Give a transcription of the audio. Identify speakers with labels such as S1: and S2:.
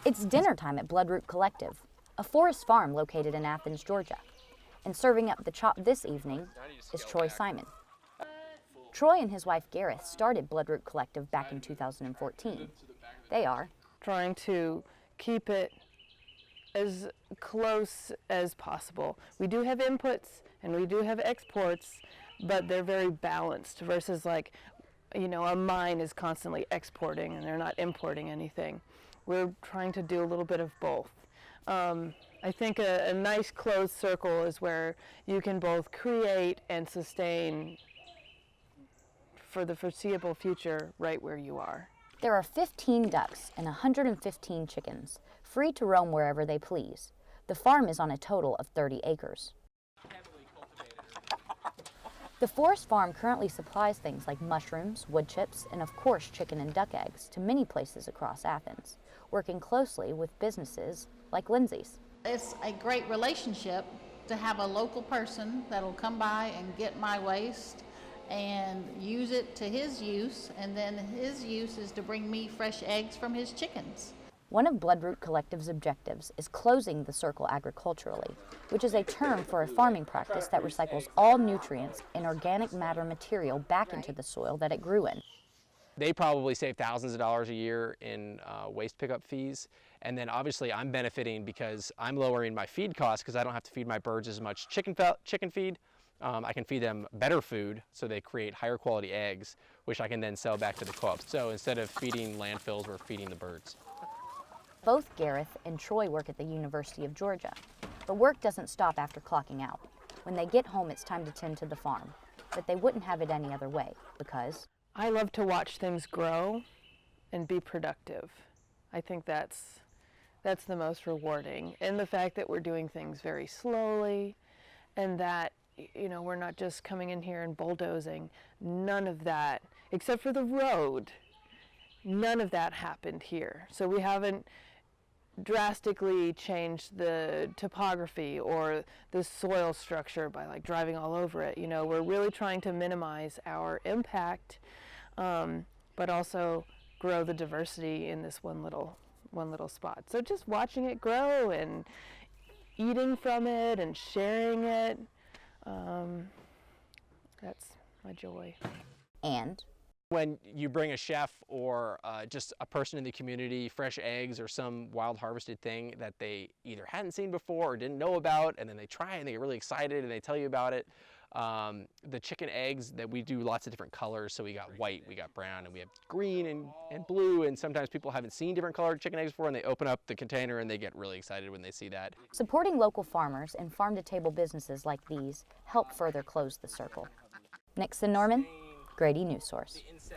S1: It's dinner time at Bloodroot Collective, a forest farm located in Athens, Georgia. And serving up the chop this evening is Troy Simon. Troy and his wife Gareth started Bloodroot Collective back in 2014. They are
S2: trying to keep it as close as possible. We do have inputs and we do have exports, but they're very balanced versus like, you know, a mine is constantly exporting and they're not importing anything. We're trying to do a little bit of both. I think a nice closed circle is where you can both create and sustain for the foreseeable future right where you are.
S1: There are 15 ducks and 115 chickens, free to roam wherever they please. The farm is on a total of 30 acres. The forest farm currently supplies things like mushrooms, wood chips, and of course chicken and duck eggs to many places across Athens, working closely with businesses like Lindsay's.
S3: It's a great relationship to have a local person that'll come by and get my waste and use it to his use, and then his use is to bring me fresh eggs from his chickens.
S1: One of Bloodroot Collective's objectives is closing the circle agriculturally, which is a term for a farming practice that recycles all nutrients and organic matter material back into the soil that it grew in.
S4: They probably save thousands of dollars a year in waste pickup fees. And then obviously I'm benefiting because I'm lowering my feed costs because I don't have to feed my birds as much chicken feed. I can feed them better food so they create higher quality eggs, which I can then sell back to the co-op. So instead of feeding landfills, we're feeding the birds.
S1: Both Gareth and Troy work at the University of Georgia, but work doesn't stop after clocking out. When they get home, it's time to tend to the farm, but they wouldn't have it any other way because
S2: I love to watch things grow and be productive. I think that's the most rewarding. And the fact that we're doing things very slowly and that, you know, we're not just coming in here and bulldozing. None of that, except for the road, none of that happened here. So we haven't drastically changed the topography or the soil structure by like driving all over it. You know, we're really trying to minimize our impact, but also grow the diversity in this one little spot. So just watching it grow and eating from it and sharing it, that's my joy.
S1: And
S4: when you bring a chef or just a person in the community fresh eggs or some wild harvested thing that they either hadn't seen before or didn't know about, and then they try and they get really excited and they tell you about it. The chicken eggs that we do lots of different colors, so we got white, we got brown, and we have green and blue, and sometimes people haven't seen different colored chicken eggs before and they open up the container and they get really excited when they see that.
S1: supporting local farmers and farm-to-table businesses like these help further close the circle. Nixon Norman, Grady News Source.